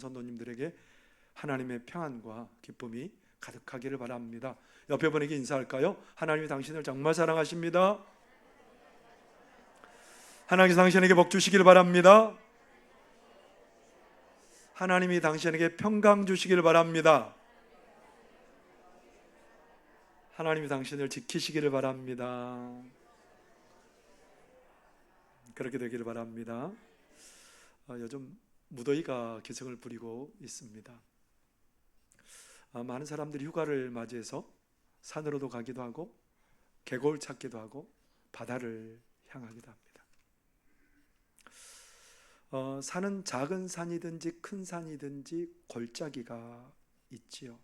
선도님들에게 하나님의 평안과 기쁨이 가득하기를 바랍니다. 옆에 분에게 인사할까요? 하나님이 당신을 정말 사랑하십니다. 하나님이 당신에게 복 주시기를 바랍니다. 하나님이 당신에게 평강 주시기를 바랍니다. 하나님이 당신을 지키시기를 바랍니다. 그렇게 되기를 바랍니다. 요즘 무더위가 기승을 부리고 있습니다. 많은 사람들이 휴가를 맞이해서 산으로도 가기도 하고 계곡을 찾기도 하고 바다를 향하기도 합니다. 산은 작은 산이든지 큰 산이든지 골짜기가 있지요.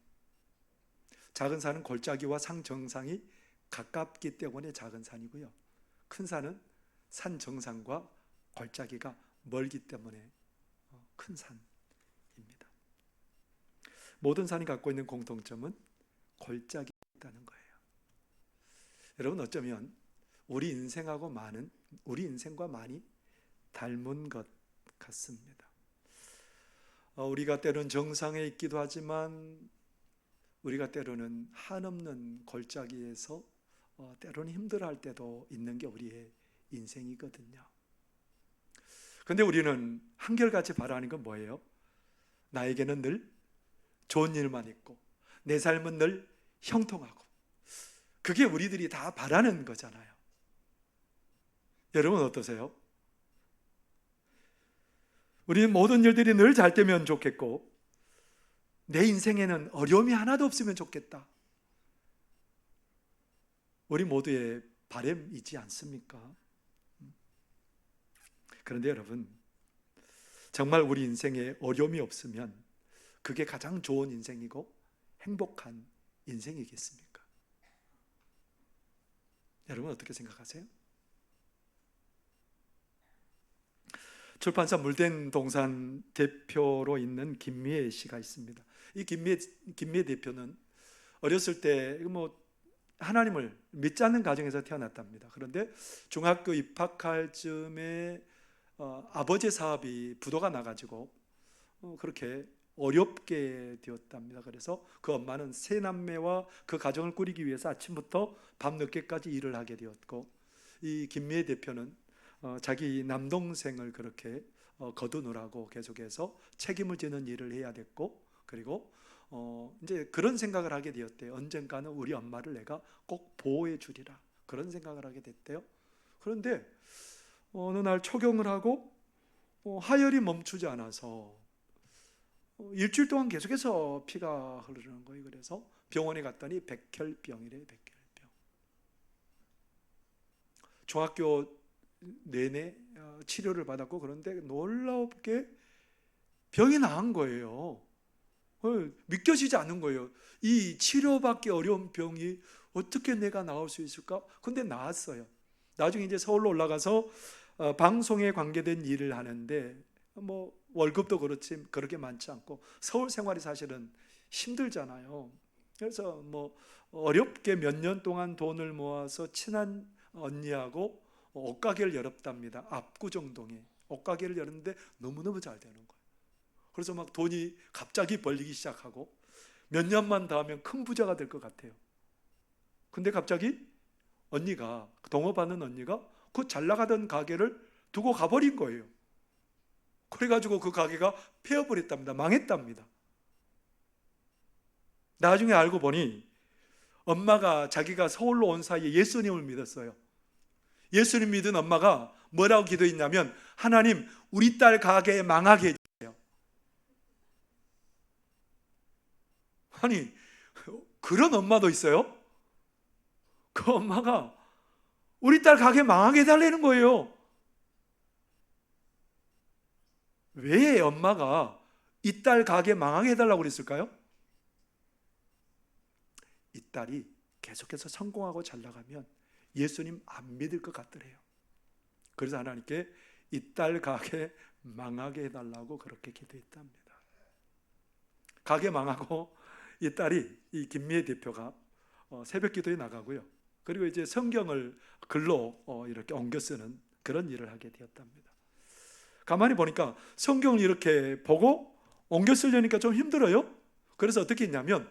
작은 산은 골짜기와 산 정상이 가깝기 때문에 작은 산이고요. 큰 산은 산 정상과 골짜기가 멀기 때문에 큰 산입니다. 모든 산이 갖고 있는 공통점은 골짜기에 있다는 거예요. 여러분, 어쩌면 우리 인생과 많이 닮은 것 같습니다. 우리가 때로는 정상에 있기도 하지만 우리가 때로는 한없는 골짜기에서 때로는 힘들어할 때도 있는 게 우리의 인생이거든요. 그런데 우리는 한결같이 바라는 건 뭐예요? 나에게는 늘 좋은 일만 있고 내 삶은 늘 형통하고, 그게 우리들이 다 바라는 거잖아요. 여러분 어떠세요? 우리는 모든 일들이 늘 잘 되면 좋겠고 내 인생에는 어려움이 하나도 없으면 좋겠다. 우리 모두의 바람이지 않습니까? 그런데 여러분, 정말 우리 인생에 어려움이 없으면 그게 가장 좋은 인생이고 행복한 인생이겠습니까? 여러분 어떻게 생각하세요? 출판사 물된 동산 대표로 있는 김미애 씨가 있습니다. 이 김미애 대표는 어렸을 때 하나님을 믿지 않는 가정에서 태어났답니다. 그런데 중학교 입학할 즈음에 아버지 사업이 부도가 나가지고 그렇게 어렵게 되었답니다. 그래서 그 엄마는 세 남매와 그 가정을 꾸리기 위해서 아침부터 밤늦게까지 일을 하게 되었고, 이 김미애 대표는 자기 남동생을 그렇게 거두느라고 계속해서 책임을 지는 일을 해야 됐고, 그리고 이제 그런 생각을 하게 되었대요. 언젠가는 우리 엄마를 내가 꼭 보호해 주리라, 그런 생각을 하게 됐대요. 그런데 어느 날 초경을 하고 하혈이 멈추지 않아서 일주일 동안 계속해서 피가 흐르는 거예요. 그래서 병원에 갔더니 백혈병이래요. 백혈병. 중학교 내내 치료를 받았고, 그런데 놀랍게 병이 나은 거예요. 믿겨지지 않는 거예요. 이 치료받기 어려운 병이 어떻게 내가 나을 수 있을까? 근데 나았어요. 나중에 이제 서울로 올라가서 방송에 관계된 일을 하는데 월급도 그렇게 많지 않고 서울 생활이 사실은 힘들잖아요. 그래서 어렵게 몇 년 동안 돈을 모아서 친한 언니하고 옷가게를 열었답니다. 압구정동에 옷가게를 열었는데 너무너무 잘 되는 거예요. 그래서 돈이 갑자기 벌리기 시작하고 몇 년만 더 하면 큰 부자가 될 것 같아요. 근데 갑자기 동업하는 언니가 그 잘 나가던 가게를 두고 가버린 거예요. 그래가지고 그 가게가 폐업을 했답니다. 망했답니다. 나중에 알고 보니 엄마가 자기가 서울로 온 사이에 예수님을 믿었어요. 예수님 믿은 엄마가 뭐라고 기도했냐면, 하나님 우리 딸 가게 망하게 해주세요. 아니, 그런 엄마도 있어요? 그 엄마가 우리 딸 가게 망하게 해달라는 거예요. 왜 엄마가 이 딸 가게 망하게 해달라고 그랬을까요? 이 딸이 계속해서 성공하고 잘 나가면 예수님 안 믿을 것 같더래요. 그래서 하나님께 이 딸 가게 망하게 해달라고 그렇게 기도했답니다. 가게 망하고 이 김미애 대표가 새벽 기도에 나가고요. 그리고 이제 성경을 글로 이렇게 옮겨 쓰는 그런 일을 하게 되었답니다. 가만히 보니까 성경을 이렇게 보고 옮겨 쓰려니까 좀 힘들어요. 그래서 어떻게 했냐면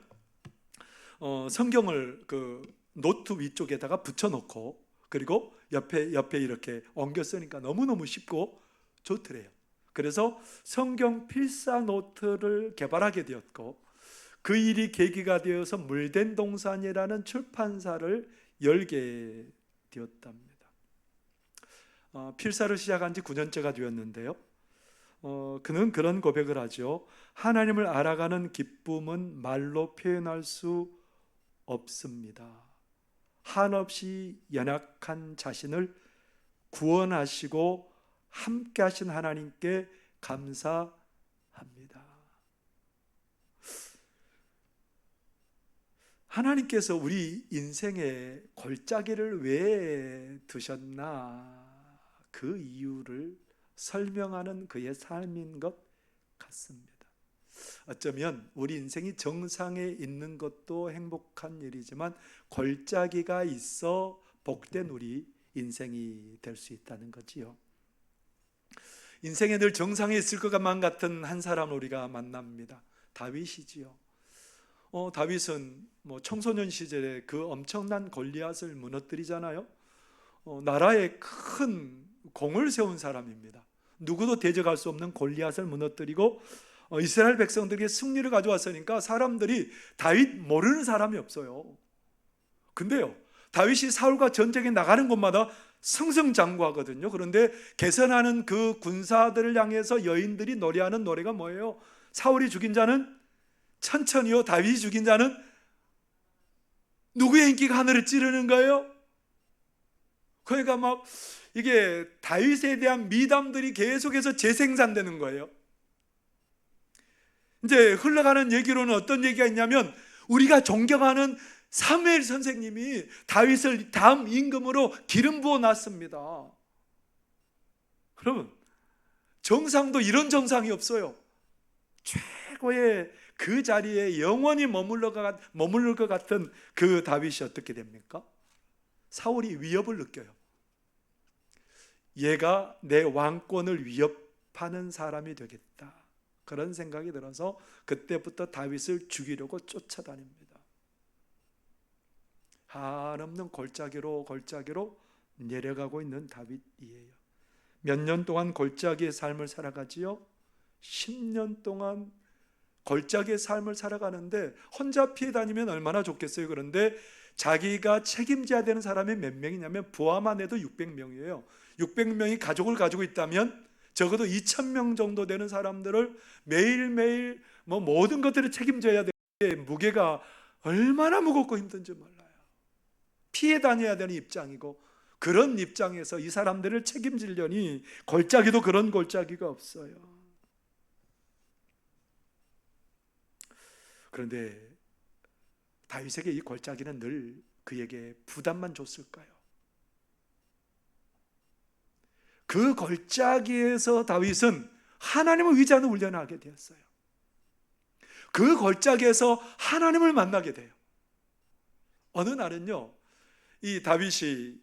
성경을 그 노트 위쪽에다가 붙여놓고 그리고 옆에 이렇게 옮겨 쓰니까 너무너무 쉽고 좋더래요. 그래서 성경 필사 노트를 개발하게 되었고, 그 일이 계기가 되어서 물된 동산이라는 출판사를 열게 되었답니다. 필사를 시작한 지 9년째가 되었는데요. 그는 그런 고백을 하죠. 하나님을 알아가는 기쁨은 말로 표현할 수 없습니다. 한없이 연약한 자신을 구원하시고 함께 하신 하나님께 감사합니다. 하나님께서 우리 인생에 골짜기를 왜 두셨나, 그 이유를 설명하는 그의 삶인 것 같습니다. 어쩌면 우리 인생이 정상에 있는 것도 행복한 일이지만 골짜기가 있어 복된 우리 인생이 될 수 있다는 거지요. 인생에 늘 정상에 있을 것만 같은 한 사람을 우리가 만납니다. 다윗이지요. 다윗은 청소년 시절에 그 엄청난 골리앗을 무너뜨리잖아요. 나라에 큰 공을 세운 사람입니다. 누구도 대적할 수 없는 골리앗을 무너뜨리고 이스라엘 백성들에게 승리를 가져왔으니까 사람들이 다윗 모르는 사람이 없어요. 근데요, 다윗이 사울과 전쟁에 나가는 곳마다 승승장구하거든요. 그런데 개선하는 그 군사들을 향해서 여인들이 노래하는 노래가 뭐예요? 사울이 죽인 자는 천천히요, 다윗이 죽인 자는, 누구의 인기가 하늘을 찌르는 거예요? 그러니까 막 이게 다윗에 대한 미담들이 계속해서 재생산되는 거예요. 이제 흘러가는 얘기로는 어떤 얘기가 있냐면, 우리가 존경하는 사무엘 선생님이 다윗을 다음 임금으로 기름 부어 놨습니다. 여러분, 정상도 이런 정상이 없어요. 최고의 그 자리에 영원히 머무를 것 같은 그 다윗이 어떻게 됩니까? 사울이 위협을 느껴요. 얘가 내 왕권을 위협하는 사람이 되겠다, 그런 생각이 들어서 그때부터 다윗을 죽이려고 쫓아다닙니다. 한없는 골짜기로 내려가고 있는 다윗이에요. 몇 년 동안 골짜기의 삶을 살아가지요? 10년 동안 골짜기의 삶을 살아가는데 혼자 피해 다니면 얼마나 좋겠어요. 그런데 자기가 책임져야 되는 사람이 몇 명이냐면 부하만 해도 600명이에요. 600명이 가족을 가지고 있다면 적어도 2,000명 정도 되는 사람들을 매일매일 모든 것들을 책임져야 되는데 무게가 얼마나 무겁고 힘든지 몰라요. 피해 다녀야 되는 입장이고, 그런 입장에서 이 사람들을 책임지려니 골짜기도 그런 골짜기가 없어요. 그런데 다윗에게 이 골짜기는 늘 그에게 부담만 줬을까요? 그 골짜기에서 다윗은 하나님을 의지하는 훈련을 하게 되었어요. 그 골짜기에서 하나님을 만나게 돼요. 어느 날은요, 이 다윗이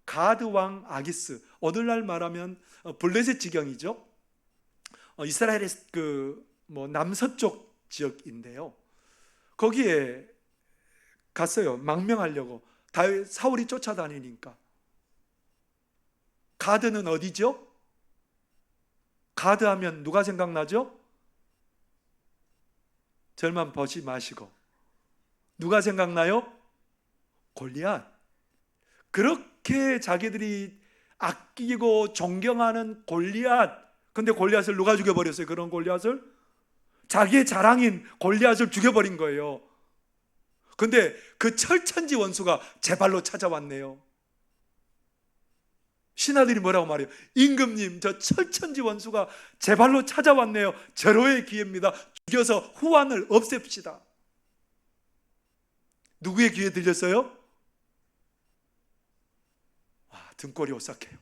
가드 왕 아기스, 오늘날 말하면 블레셋 지경이죠. 이스라엘의 남서쪽 지역인데요. 거기에 갔어요. 망명하려고. 사울이 쫓아다니니까. 가드는 어디죠? 가드 하면 누가 생각나죠? 절만 보지 마시고. 누가 생각나요? 골리앗. 그렇게 자기들이 아끼고 존경하는 골리앗. 근데 골리앗을 누가 죽여버렸어요? 그런 골리앗을? 자기의 자랑인 골리앗을 죽여버린 거예요. 근데 그 철천지 원수가 제 발로 찾아왔네요. 신하들이 뭐라고 말해요? 임금님, 저 철천지 원수가 제 발로 찾아왔네요. 절호의 기회입니다. 죽여서 후환을 없앱시다. 누구의 귀에 들렸어요? 등골이 오싹해요.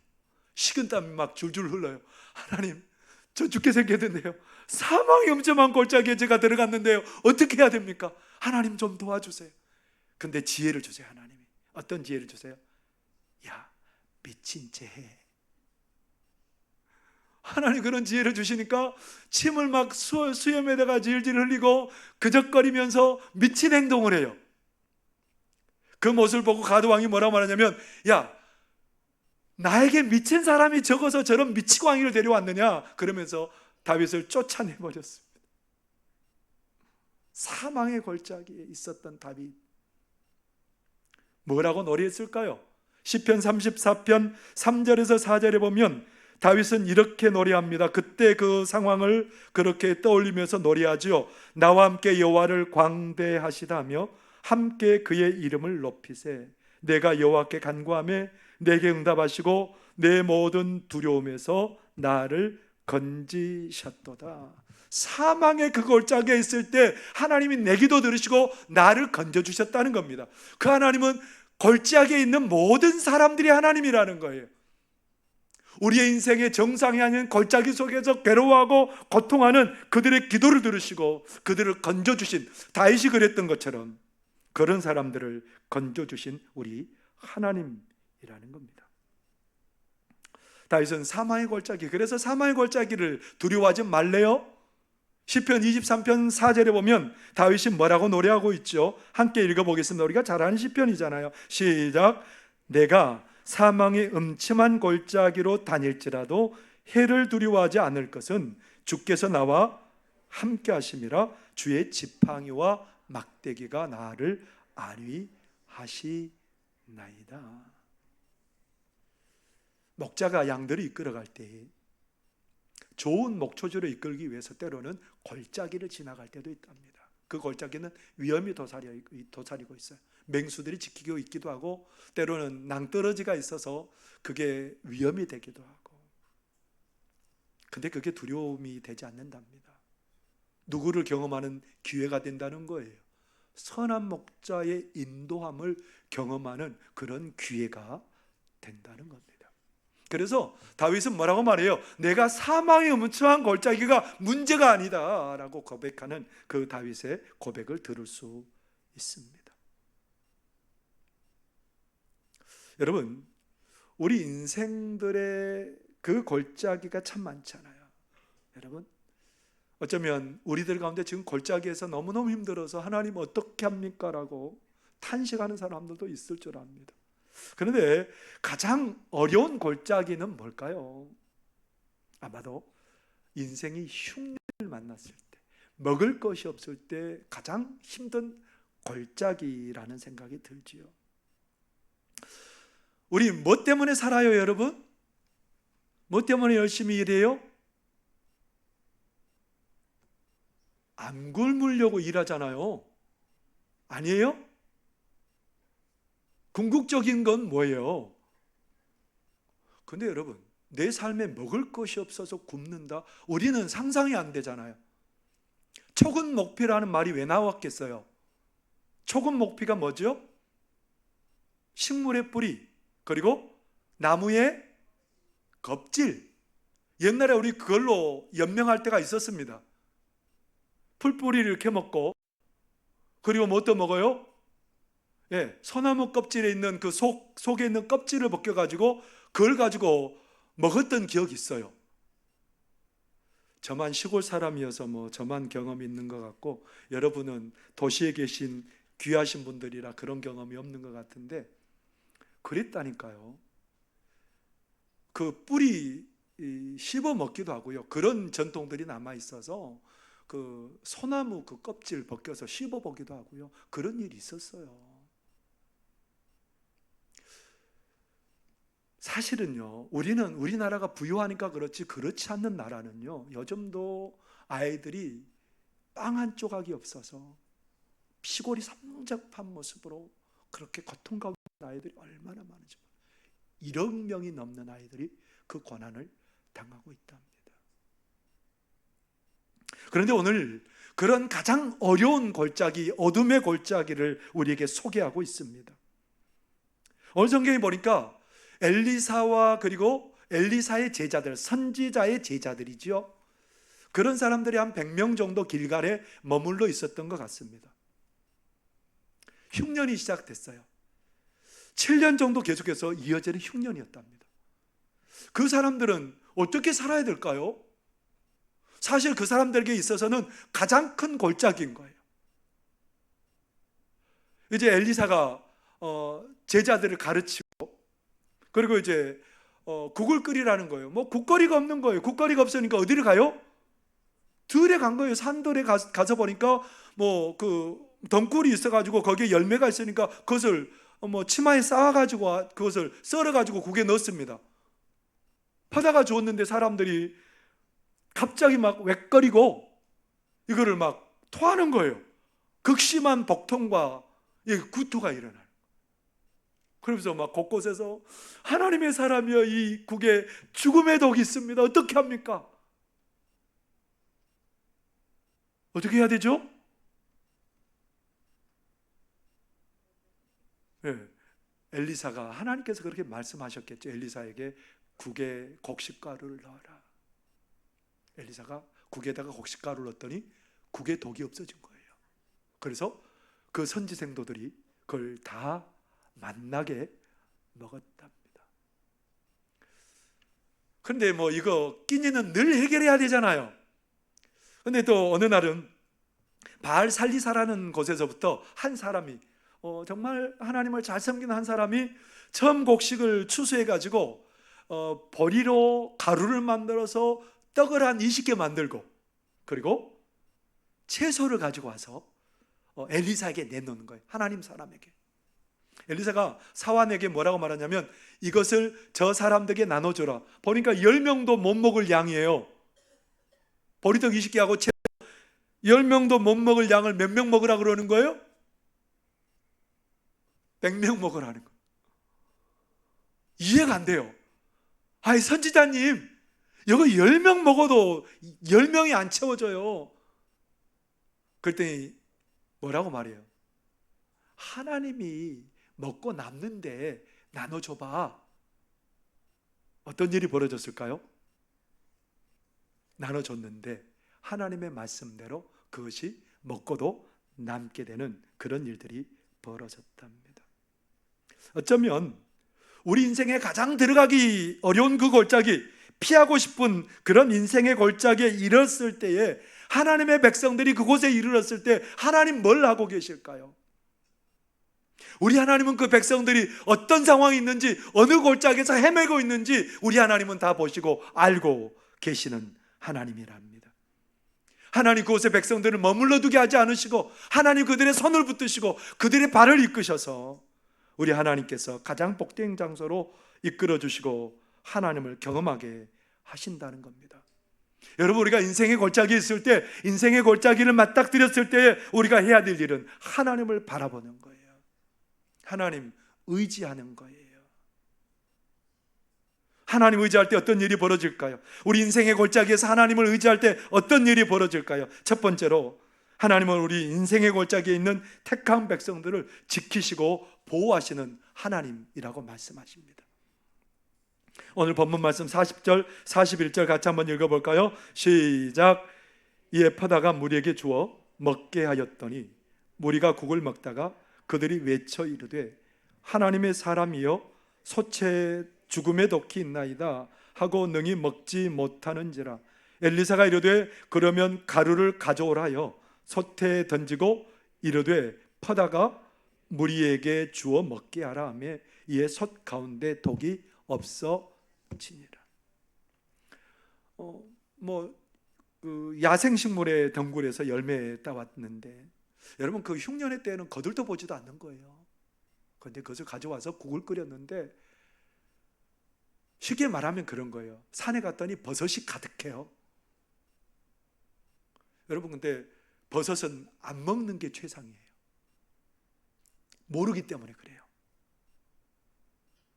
식은땀이 막 줄줄 흘러요. 하나님, 저 죽게 생겼는데요. 사망이 엄청난 골짜기에 제가 들어갔는데요. 어떻게 해야 됩니까? 하나님 좀 도와주세요. 근데 지혜를 주세요. 하나님이. 어떤 지혜를 주세요? 야, 미친 체 해. 하나님 그런 지혜를 주시니까 침을 막 수염에다가 질질 흘리고 그적거리면서 미친 행동을 해요. 그 모습을 보고 가드왕이 뭐라고 말하냐면, 야, 나에게 미친 사람이 적어서 저런 미치광이를 데려왔느냐? 그러면서 다윗을 쫓아내버렸습니다. 사망의 골짜기에 있었던 다윗, 뭐라고 노래했을까요? 시편 34편 3절에서 4절에 보면 다윗은 이렇게 노래합니다. 그때 그 상황을 그렇게 떠올리면서 노래하지요. 나와 함께 여호와를 광대하시다며 함께 그의 이름을 높이세. 내가 여호와께 간구하며 내게 응답하시고 내 모든 두려움에서 나를 건지셨도다. 사망의 그 골짜기에 있을 때 하나님이 내 기도 들으시고 나를 건져주셨다는 겁니다. 그 하나님은 골짜기에 있는 모든 사람들이 하나님이라는 거예요. 우리의 인생의 정상이 아닌 골짜기 속에서 괴로워하고 고통하는 그들의 기도를 들으시고 그들을 건져주신, 다윗이 그랬던 것처럼 그런 사람들을 건져주신 우리 하나님이라는 겁니다. 다윗은 사망의 골짜기, 그래서 사망의 골짜기를 두려워하지 말래요. 시편 23편 4절에 보면 다윗이 뭐라고 노래하고 있죠? 함께 읽어보겠습니다. 우리가 잘 아는 시편이잖아요. 시작. 내가 사망의 음침한 골짜기로 다닐지라도 해를 두려워하지 않을 것은 주께서 나와 함께 하심이라. 주의 지팡이와 막대기가 나를 안위하시나이다. 목자가 양들을 이끌어갈 때 좋은 목초지로 이끌기 위해서 때로는 골짜기를 지나갈 때도 있답니다. 그 골짜기는 위험이 도사리고 있어요. 맹수들이 지키고 있기도 하고 때로는 낭떠러지가 있어서 그게 위험이 되기도 하고, 근데 그게 두려움이 되지 않는답니다. 누구를 경험하는 기회가 된다는 거예요. 선한 목자의 인도함을 경험하는 그런 기회가 된다는 겁니다. 그래서 다윗은 뭐라고 말해요? 내가 사망의 음침한 골짜기가 문제가 아니다 라고 고백하는 그 다윗의 고백을 들을 수 있습니다. 여러분, 우리 인생들의 그 골짜기가 참 많잖아요. 여러분, 어쩌면 우리들 가운데 지금 골짜기에서 너무너무 힘들어서 하나님 어떻게 합니까? 라고 탄식하는 사람들도 있을 줄 압니다. 그런데 가장 어려운 골짜기는 뭘까요? 아마도 인생이 흉년을 만났을 때, 먹을 것이 없을 때 가장 힘든 골짜기라는 생각이 들지요. 우리 뭐 때문에 살아요, 여러분? 뭐 때문에 열심히 일해요? 안 굶으려고 일하잖아요. 아니에요? 궁극적인 건 뭐예요? 근데 여러분, 내 삶에 먹을 것이 없어서 굶는다? 우리는 상상이 안 되잖아요. 초근 목피라는 말이 왜 나왔겠어요? 초근 목피가 뭐죠? 식물의 뿌리, 그리고 나무의 껍질. 옛날에 우리 그걸로 연명할 때가 있었습니다. 풀뿌리를 이렇게 먹고, 그리고 뭐 또 먹어요? 소나무 껍질에 있는 그 속에 있는 껍질을 벗겨가지고 그걸 가지고 먹었던 기억이 있어요. 저만 시골 사람이어서 뭐 저만 경험이 있는 것 같고, 여러분은 도시에 계신 귀하신 분들이라 그런 경험이 없는 것 같은데, 그랬다니까요. 그 뿌리 씹어 먹기도 하고요. 그런 전통들이 남아 있어서 그 소나무 그 껍질 벗겨서 씹어 보기도 하고요. 그런 일이 있었어요. 사실은요, 우리는 우리나라가 부유하니까 그렇지 않는 나라는요, 요즘도 아이들이 빵 한 조각이 없어서 피골이 성적한 모습으로 그렇게 고통 가운데 아이들이 얼마나 많은지, 1억 명이 넘는 아이들이 그 고난을 당하고 있답니다. 그런데 오늘 그런 가장 어려운 골짜기, 어둠의 골짜기를 우리에게 소개하고 있습니다. 오늘 성경에 보니까 엘리사와 그리고 엘리사의 제자들, 선지자의 제자들이죠. 그런 사람들이 한 100명 정도 길갈에 머물러 있었던 것 같습니다. 흉년이 시작됐어요. 7년 정도 계속해서 이어지는 흉년이었답니다. 그 사람들은 어떻게 살아야 될까요? 사실 그 사람들에게 있어서는 가장 큰 골짜기인 거예요. 이제 엘리사가 제자들을 가르치고, 그리고 이제 국을 끓이라는 거예요. 뭐 국거리가 없는 거예요. 국거리가 없으니까 어디를 가요? 들에 간 거예요. 산들에 가서 보니까 뭐 그 덩굴이 있어가지고 거기에 열매가 있으니까 그것을 뭐 치마에 쌓아가지고 그것을 썰어가지고 국에 넣습니다. 퍼다가 주었는데 사람들이 갑자기 막 웩거리고 이거를 막 토하는 거예요. 극심한 복통과 구토가 일어나요. 그러면서 막 곳곳에서 하나님의 사람이여, 이 국에 죽음의 독이 있습니다. 어떻게 합니까? 어떻게 해야 되죠? 네. 엘리사가, 하나님께서 그렇게 말씀하셨겠죠. 엘리사에게 국에 곡식가루를 넣어라. 엘리사가 국에다가 곡식가루를 넣었더니 국에 독이 없어진 거예요. 그래서 그 선지 생도들이 그걸 다 만나게 먹었답니다. 그런데 뭐 이거 끼니는 늘 해결해야 되잖아요. 그런데 또 어느 날은 바알 살리사라는 곳에서부터 한 사람이, 정말 하나님을 잘 섬기는 한 사람이 처음 곡식을 추수해가지고 보리로 가루를 만들어서 떡을 한 20개 만들고, 그리고 채소를 가지고 와서 엘리사에게 내놓는 거예요. 하나님 사람에게. 엘리사가 사환에게 뭐라고 말하냐면, 이것을 저 사람들에게 나눠줘라. 보니까 10명도 못 먹을 양이에요. 보리떡 20개하고 채소 10명도 못 먹을 양을 몇 명 먹으라 그러는 거예요? 100명 먹으라는 거예요. 이해가 안 돼요. 아이, 선지자님, 이거 10명 먹어도 10명이 안 채워져요. 그랬더니 뭐라고 말해요? 하나님이 먹고 남는데 나눠줘봐. 어떤 일이 벌어졌을까요? 나눠줬는데 하나님의 말씀대로 그것이 먹고도 남게 되는 그런 일들이 벌어졌답니다. 어쩌면 우리 인생에 가장 들어가기 어려운 그 골짜기, 피하고 싶은 그런 인생의 골짜기에 이르렀을 때에, 하나님의 백성들이 그곳에 이르렀을 때 하나님 뭘 하고 계실까요? 우리 하나님은 그 백성들이 어떤 상황이 있는지, 어느 골짜기에서 헤매고 있는지 우리 하나님은 다 보시고 알고 계시는 하나님이랍니다. 하나님 그곳에 백성들을 머물러 두게 하지 않으시고, 하나님 그들의 손을 붙드시고 그들의 발을 이끄셔서 우리 하나님께서 가장 복된 장소로 이끌어 주시고 하나님을 경험하게 하신다는 겁니다. 여러분, 우리가 인생의 골짜기에 있을 때, 인생의 골짜기를 맞닥뜨렸을 때 우리가 해야 될 일은 하나님을 바라보는 거예요. 하나님 의지하는 거예요. 하나님 의지할 때 어떤 일이 벌어질까요? 우리 인생의 골짜기에서 하나님을 의지할 때 어떤 일이 벌어질까요? 첫 번째로, 하나님은 우리 인생의 골짜기에 있는 택한 백성들을 지키시고 보호하시는 하나님이라고 말씀하십니다. 오늘 본문 말씀 40절, 41절 같이 한번 읽어볼까요? 시작. 이에 퍼다가 무리에게 주어 먹게 하였더니 무리가 국을 먹다가 그들이 외쳐 이르되, 하나님의 사람이여, 소채 죽음의 독이 있나이다 하고 능히 먹지 못하는지라. 엘리사가 이르되, 그러면 가루를 가져오라 하여 솥에 던지고 이르되, 퍼다가 무리에게 주어 먹게 하라 하며 이에 솥 가운데 독이 없어지니라. 그 야생식물의 덩굴에서 열매 따왔는데, 여러분, 그 흉년의 때에는 거들떠 보지도 않는 거예요. 그런데 그것을 가져와서 국을 끓였는데, 쉽게 말하면 그런 거예요. 산에 갔더니 버섯이 가득해요. 여러분, 근데 버섯은 안 먹는 게 최상이에요. 모르기 때문에 그래요.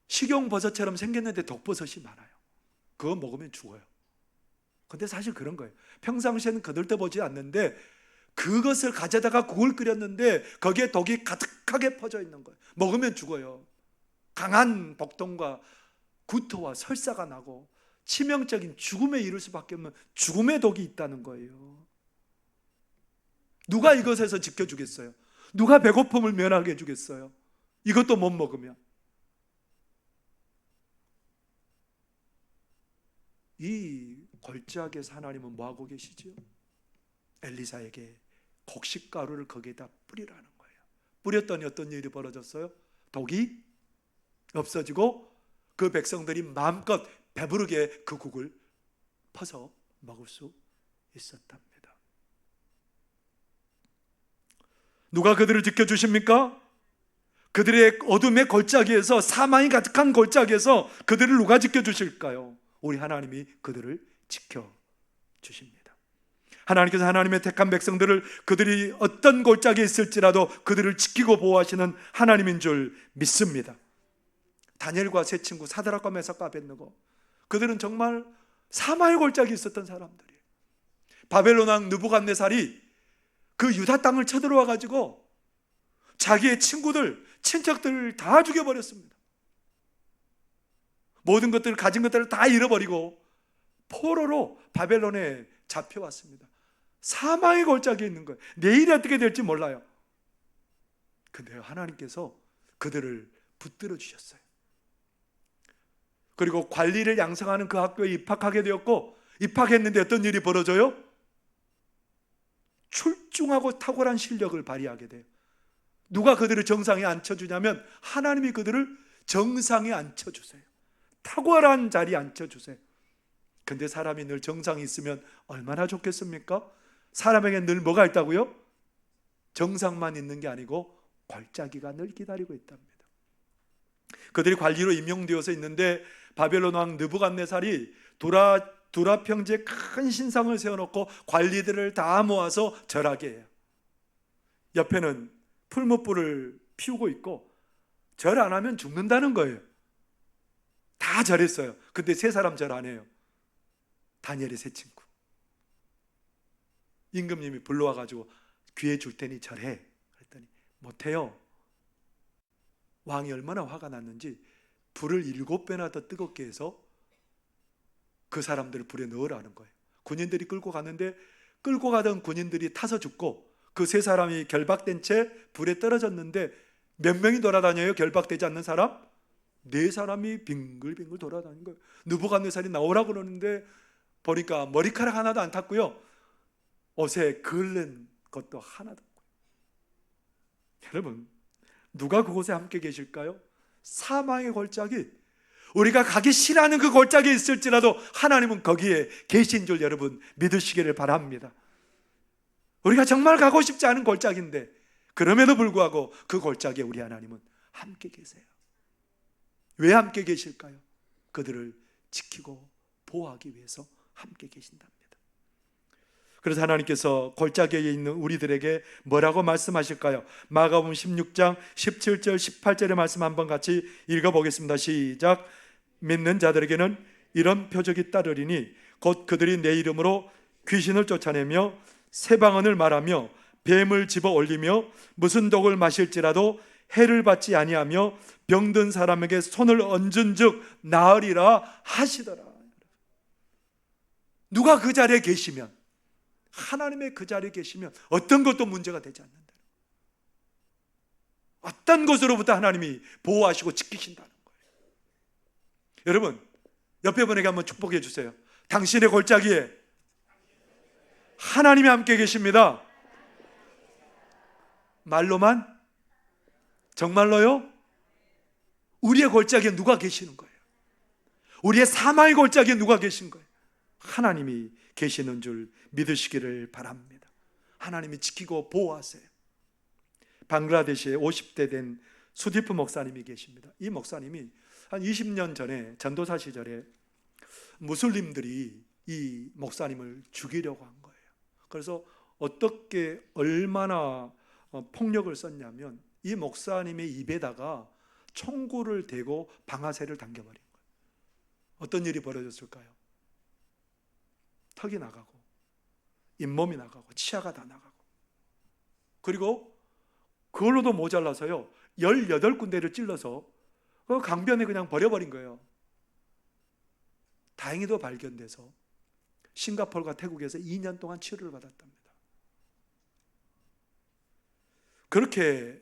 식용버섯처럼 생겼는데 독버섯이 많아요. 그거 먹으면 죽어요. 근데 사실 그런 거예요. 평상시에는 거들떠보지 않는데 그것을 가져다가 국을 끓였는데 거기에 독이 가득하게 퍼져 있는 거예요. 먹으면 죽어요. 강한 복통과 구토와 설사가 나고 치명적인 죽음에 이를 수밖에 없는 죽음의 독이 있다는 거예요. 누가 이것에서 지켜주겠어요? 누가 배고픔을 면하게 해주겠어요? 이것도 못 먹으면. 이 골짜기에서 하나님은 뭐하고 계시지요? 엘리사에게 곡식가루를 거기에다 뿌리라는 거예요. 뿌렸더니 어떤 일이 벌어졌어요? 독이 없어지고 그 백성들이 마음껏 배부르게 그 국을 퍼서 먹을 수 있었답니다. 누가 그들을 지켜주십니까? 그들의 어둠의 골짜기에서, 사망이 가득한 골짜기에서 그들을 누가 지켜주실까요? 우리 하나님이 그들을 지켜주십니다. 하나님께서 하나님의 택한 백성들을, 그들이 어떤 골짜기에 있을지라도 그들을 지키고 보호하시는 하나님인 줄 믿습니다. 다니엘과 세 친구 사드락과 메삭과 아벳느고, 그들은 정말 사망의 골짜기에 있었던 사람들이에요. 바벨론 왕 느부갓네살이 그 유다 땅을 쳐들어와 가지고 자기의 친구들, 친척들을 다 죽여버렸습니다. 모든 것들을, 가진 것들을 다 잃어버리고 포로로 바벨론에 잡혀왔습니다. 사망의 골짜기에 있는 거예요. 내일이 어떻게 될지 몰라요. 근데 하나님께서 그들을 붙들어 주셨어요. 그리고 관리를 양성하는 그 학교에 입학하게 되었고, 입학했는데 어떤 일이 벌어져요? 출중하고 탁월한 실력을 발휘하게 돼요. 누가 그들을 정상에 앉혀주냐면 하나님이 그들을 정상에 앉혀주세요. 탁월한 자리에 앉혀주세요. 근데 사람이 늘 정상에 있으면 얼마나 좋겠습니까? 사람에게 늘 뭐가 있다고요? 정상만 있는 게 아니고 골짜기가 늘 기다리고 있답니다. 그들이 관리로 임명되어서 있는데 바벨론 왕 느부갓네살이 두라 평지에 큰 신상을 세워놓고 관리들을 다 모아서 절하게 해요. 옆에는 풀무불을 피우고 있고 절 안 하면 죽는다는 거예요. 다 절했어요. 근데 세 사람 절 안 해요. 다니엘의 세 친구. 임금님이 불러와가지고 귀에 줄 테니 절해. 그랬더니 못해요. 왕이 얼마나 화가 났는지 불을 7배나 더 뜨겁게 해서 그 사람들을 불에 넣으라는 거예요. 군인들이 끌고 가는데 끌고 가던 군인들이 타서 죽고 그 세 사람이 결박된 채 불에 떨어졌는데 몇 명이 돌아다녀요? 결박되지 않는 사람? 4사람이 빙글빙글 돌아다니는 거예요. 느부갓네살이 나오라고 그러는데 보니까 머리카락 하나도 안 탔고요, 옷에 걸른 것도 하나도 없고요. 여러분, 누가 그곳에 함께 계실까요? 사망의 골짜기, 우리가 가기 싫어하는 그 골짜기에 있을지라도 하나님은 거기에 계신 줄 여러분 믿으시기를 바랍니다. 우리가 정말 가고 싶지 않은 골짜기인데 그럼에도 불구하고 그 골짜기에 우리 하나님은 함께 계세요. 왜 함께 계실까요? 그들을 지키고 보호하기 위해서 함께 계신답니다. 그래서 하나님께서 골짜기에 있는 우리들에게 뭐라고 말씀하실까요? 마가복음 16장 17절 18절의 말씀 한번 같이 읽어보겠습니다. 시작. 믿는 자들에게는 이런 표적이 따르리니 곧 그들이 내 이름으로 귀신을 쫓아내며 새 방언을 말하며 뱀을 집어 올리며 무슨 독을 마실지라도 해를 받지 아니하며 병든 사람에게 손을 얹은즉 나으리라 하시더라. 누가 그 자리에 계시면, 하나님의 그 자리에 계시면 어떤 것도 문제가 되지 않는다. 어떤 것으로부터 하나님이 보호하시고 지키신다는 거예요. 여러분, 옆에 분에게 한번 축복해 주세요. 당신의 골짜기에 하나님이 함께 계십니다. 말로만? 정말로요? 우리의 골짜기에 누가 계시는 거예요? 우리의 사망의 골짜기에 누가 계신 거예요? 하나님이 계시는 줄 믿으시기를 바랍니다. 하나님이 지키고 보호하세요. 방글라데시에 50대 된 수디프 목사님이 계십니다. 이 목사님이 한 20년 전에 전도사 시절에 무슬림들이 이 목사님을 죽이려고 한 거예요. 그래서 어떻게 얼마나 폭력을 썼냐면 이 목사님의 입에다가 총구를 대고 방아쇠를 당겨버린 거예요. 어떤 일이 벌어졌을까요? 턱이 나가고 잇몸이 나가고 치아가 다 나가고, 그리고 그걸로도 모자라서요 18군데를 찔러서 그 강변에 그냥 버려버린 거예요. 다행히도 발견돼서 싱가포르와 태국에서 2년 동안 치료를 받았답니다. 그렇게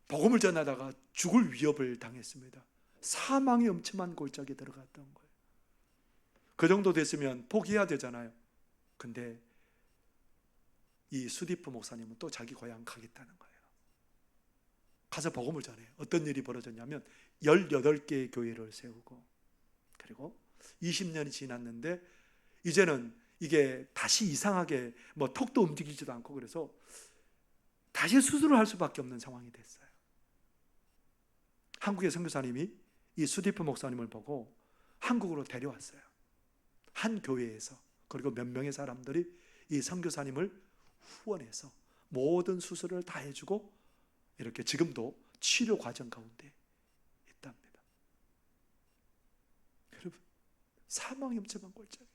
복음을 전하다가 죽을 위협을 당했습니다. 사망의 엄침한 골짜기에 들어갔던 거예요. 그 정도 됐으면 포기해야 되잖아요. 근데 이 수디프 목사님은 또 자기 고향 가겠다는 거예요. 가서 복음을 전해요. 어떤 일이 벌어졌냐면 18개의 교회를 세우고, 그리고 20년이 지났는데 이제는 이게 다시 이상하게 뭐 턱도 움직이지도 않고, 그래서 다시 수술을 할 수밖에 없는 상황이 됐어요. 한국의 선교사님이 이 수디프 목사님을 보고 한국으로 데려왔어요. 한 교회에서. 그리고 몇 명의 사람들이 이 선교사님을 후원해서 모든 수술을 다 해주고 이렇게 지금도 치료 과정 가운데 있답니다. 여러분, 사망의 엄청난 골짜기,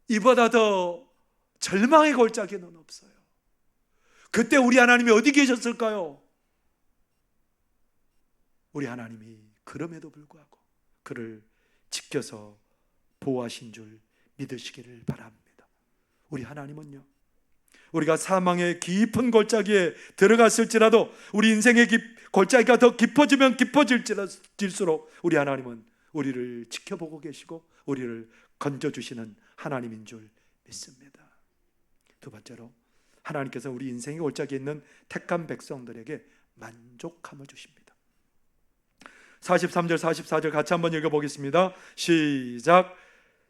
이보다 더 절망의 골짜기는 없어요. 그때 우리 하나님이 어디 계셨을까요? 우리 하나님이 그럼에도 불구하고 그를 지켜서 보호하신 줄 믿으시기를 바랍니다. 우리 하나님은요, 우리가 사망의 깊은 골짜기에 들어갔을지라도 우리 인생의 골짜기가 더 깊어지면 깊어질수록 우리 하나님은 우리를 지켜보고 계시고 우리를 건져주시는 하나님인 줄 믿습니다. 두 번째로, 하나님께서 우리 인생의 골짜기에 있는 택한 백성들에게 만족함을 주십니다. 43절 44절 같이 한번 읽어보겠습니다. 시작.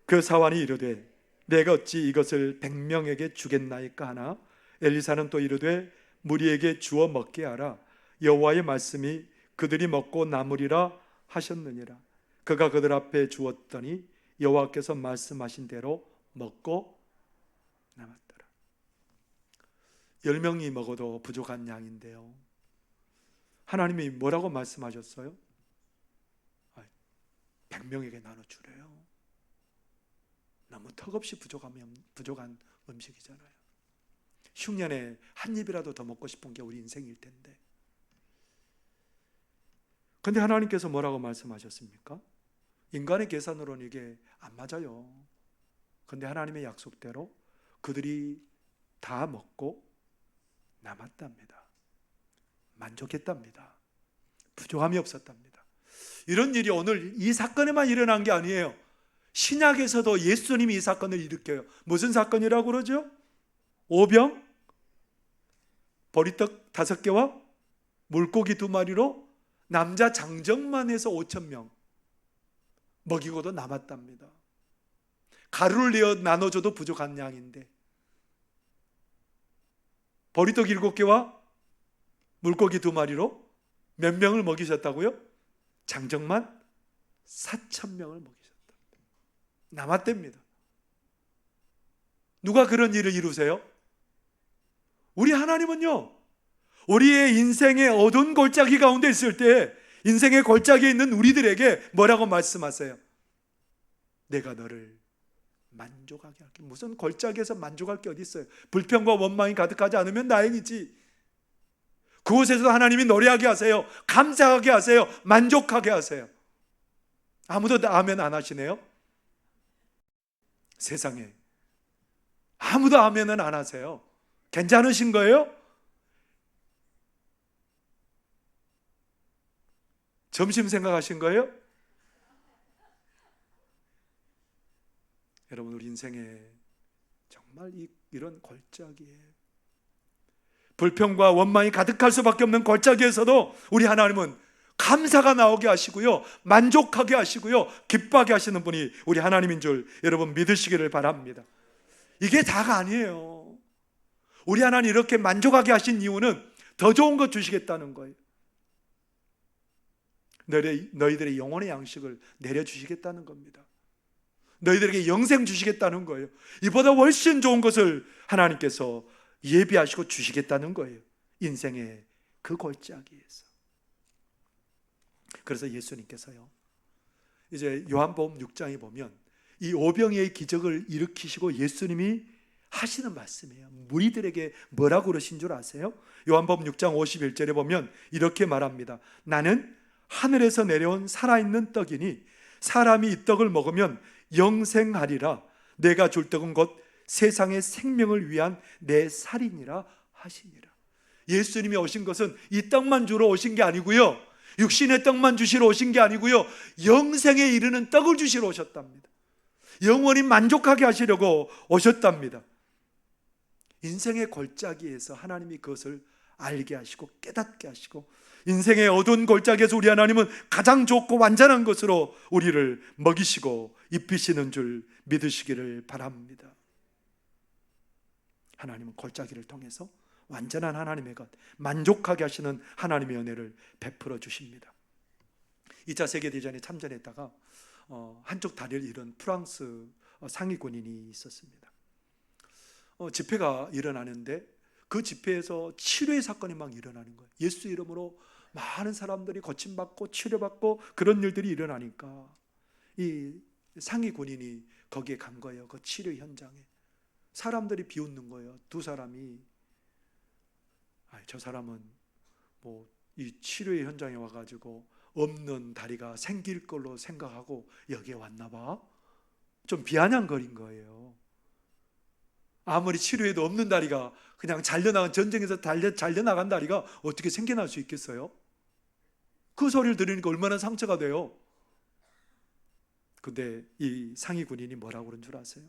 그 사환이 이르되 내가 어찌 이것을 100명에게 주겠나이까 하나, 엘리사는 또 이르되 무리에게 주어 먹게 하라. 여호와의 말씀이 그들이 먹고 남으리라 하셨느니라. 그가 그들 앞에 주었더니 여호와께서 말씀하신 대로 먹고 남았더라. 10명이 먹어도 부족한 양인데요, 하나님이 뭐라고 말씀하셨어요? 100명에게 나눠주래요. 너무 턱없이 부족한 음식이잖아요. 흉년에 한 입이라도 더 먹고 싶은 게 우리 인생일 텐데, 근데 하나님께서 뭐라고 말씀하셨습니까? 인간의 계산으로는 이게 안 맞아요. 근데 하나님의 약속대로 그들이 다 먹고 남았답니다. 만족했답니다. 부족함이 없었답니다. 이런 일이 오늘 이 사건에만 일어난 게 아니에요. 신약에서도 예수님이 이 사건을 일으켜요. 무슨 사건이라고 그러죠? 오병, 보리떡 5개와 물고기 2마리로 남자 장정만 해서 5,000명 먹이고도 남았답니다. 가루를 내어 나눠줘도 부족한 양인데, 보리떡 7개와 물고기 2마리로 몇 명을 먹이셨다고요? 장정만 4,000명을 먹이셨답니다. 남았답니다. 누가 그런 일을 이루세요? 우리 하나님은요, 우리의 인생의 어두운 골짜기 가운데 있을 때 인생의 골짜기에 있는 우리들에게 뭐라고 말씀하세요? 내가 너를 만족하게 할게. 무슨 골짜기에서 만족할 게 어디 있어요? 불평과 원망이 가득하지 않으면 다행이지. 그곳에서 하나님이 노래하게 하세요. 감사하게 하세요. 만족하게 하세요. 아무도 아멘 안 하시네요. 세상에 아무도 아멘은 안 하세요. 괜찮으신 거예요? 점심 생각하신 거예요? 여러분, 우리 인생에 정말 이런 골짜기에 불평과 원망이 가득할 수밖에 없는 골짜기에서도 우리 하나님은 감사가 나오게 하시고요, 만족하게 하시고요, 기뻐하게 하시는 분이 우리 하나님인 줄 여러분 믿으시기를 바랍니다. 이게 다가 아니에요. 우리 하나님 이렇게 만족하게 하신 이유는 더 좋은 것 주시겠다는 거예요. 너희들의 영혼의 양식을 내려주시겠다는 겁니다. 너희들에게 영생 주시겠다는 거예요. 이보다 훨씬 좋은 것을 하나님께서 예비하시고 주시겠다는 거예요. 인생의 그 골짜기에서. 그래서 예수님께서요, 이제 요한복음 6장에 보면 이 오병이의 기적을 일으키시고 예수님이 하시는 말씀이에요. 무리들에게 뭐라고 그러신 줄 아세요? 요한복음 6장 51절에 보면 이렇게 말합니다. 나는 하늘에서 내려온 살아있는 떡이니 사람이 이 떡을 먹으면 영생하리라. 내가 줄 떡은 곧 세상의 생명을 위한 내 살이니라 하시니라. 예수님이 오신 것은 이 떡만 주러 오신 게 아니고요, 육신의 떡만 주시러 오신 게 아니고요, 영생에 이르는 떡을 주시러 오셨답니다. 영원히 만족하게 하시려고 오셨답니다. 인생의 골짜기에서 하나님이 그것을 알게 하시고 깨닫게 하시고, 인생의 어두운 골짜기에서 우리 하나님은 가장 좋고 완전한 것으로 우리를 먹이시고 입히시는 줄 믿으시기를 바랍니다. 하나님은 골짜기를 통해서 완전한 하나님의 것, 만족하게 하시는 하나님의 은혜를 베풀어 주십니다. 2차 세계대전에 참전했다가 한쪽 다리를 잃은 프랑스 상위 군인이 있었습니다. 집회가 일어나는데 그 집회에서 치료의 사건이 막 일어나는 거예요. 예수 이름으로 많은 사람들이 고침받고 치료받고 그런 일들이 일어나니까 이 상위 군인이 거기에 간 거예요. 그 치료 현장에. 사람들이 비웃는 거예요. 두 사람이, 저 사람은 뭐 이 치료의 현장에 와가지고 없는 다리가 생길 걸로 생각하고 여기에 왔나 봐. 좀 비아냥거린 거예요. 아무리 치료해도 없는 다리가, 그냥 잘려나간, 전쟁에서 잘려나간 다리가 어떻게 생겨날 수 있겠어요? 그 소리를 들으니까 얼마나 상처가 돼요. 근데 이 상위 군인이 뭐라고 그런 줄 아세요?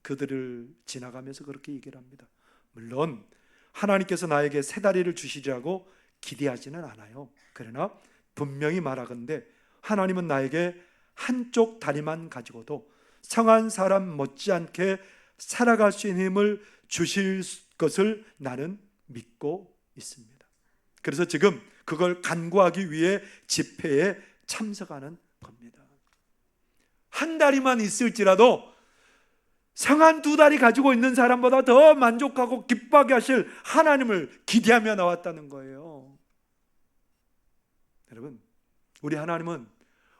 그들을 지나가면서 그렇게 얘기를 합니다. 물론 하나님께서 나에게 새 다리를 주시자고 기대하지는 않아요. 그러나 분명히 말하건대 하나님은 나에게 한쪽 다리만 가지고도 성한 사람 못지않게 살아갈 수 있는 힘을 주실 것을 나는 믿고 있습니다. 그래서 지금 그걸 간구하기 위해 집회에 참석하는 겁니다. 한 다리만 있을지라도 성한 두 다리 가지고 있는 사람보다 더 만족하고 기뻐하게 하실 하나님을 기대하며 나왔다는 거예요. 여러분, 우리 하나님은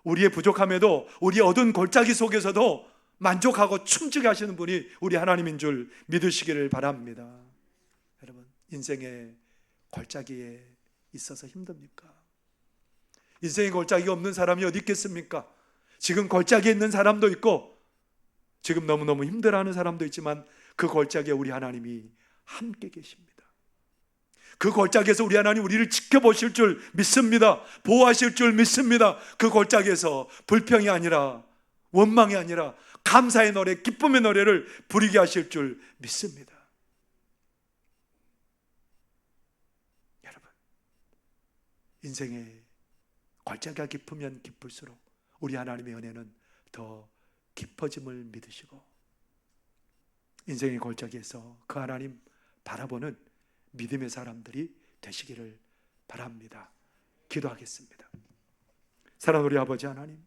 우리의 부족함에도, 우리의 어두운 골짜기 속에서도 만족하고 춤추게 하시는 분이 우리 하나님인 줄 믿으시기를 바랍니다. 여러분, 인생의 골짜기에 있어서 힘듭니까? 인생의 골짜기가 없는 사람이 어디 있겠습니까? 지금 골짜기에 있는 사람도 있고 지금 너무너무 힘들어하는 사람도 있지만 그 골짜기에 우리 하나님이 함께 계십니다. 그 골짜기에서 우리 하나님 우리를 지켜보실 줄 믿습니다. 보호하실 줄 믿습니다. 그 골짜기에서 불평이 아니라, 원망이 아니라 감사의 노래, 기쁨의 노래를 부르게 하실 줄 믿습니다. 여러분, 인생의 골짜기가 깊으면 깊을수록 우리 하나님의 은혜는 더 깊어짐을 믿으시고, 인생의 골짜기에서 그 하나님 바라보는 믿음의 사람들이 되시기를 바랍니다. 기도하겠습니다. 사랑하는 우리 아버지 하나님,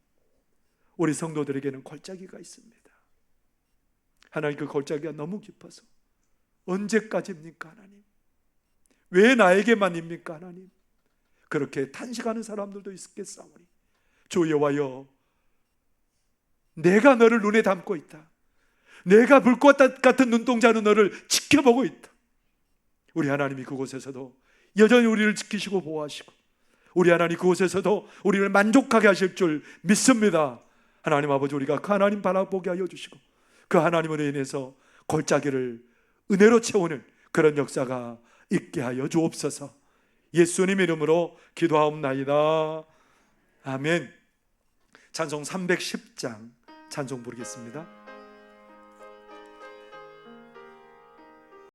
우리 성도들에게는 골짜기가 있습니다. 하나님, 그 골짜기가 너무 깊어서 언제까지입니까 하나님? 왜 나에게만입니까 하나님? 그렇게 탄식하는 사람들도 있겠사오니 주 여호와여, 내가 너를 눈에 담고 있다. 내가 불꽃 같은 눈동자는 너를 지켜보고 있다. 우리 하나님이 그곳에서도 여전히 우리를 지키시고 보호하시고, 우리 하나님 그곳에서도 우리를 만족하게 하실 줄 믿습니다. 하나님 아버지, 우리가 그 하나님 바라보게 하여 주시고 그 하나님으로 인해서 골짜기를 은혜로 채우는 그런 역사가 있게 하여 주옵소서. 예수님 이름으로 기도하옵나이다. 아멘. 찬송 310장 찬송 부르겠습니다.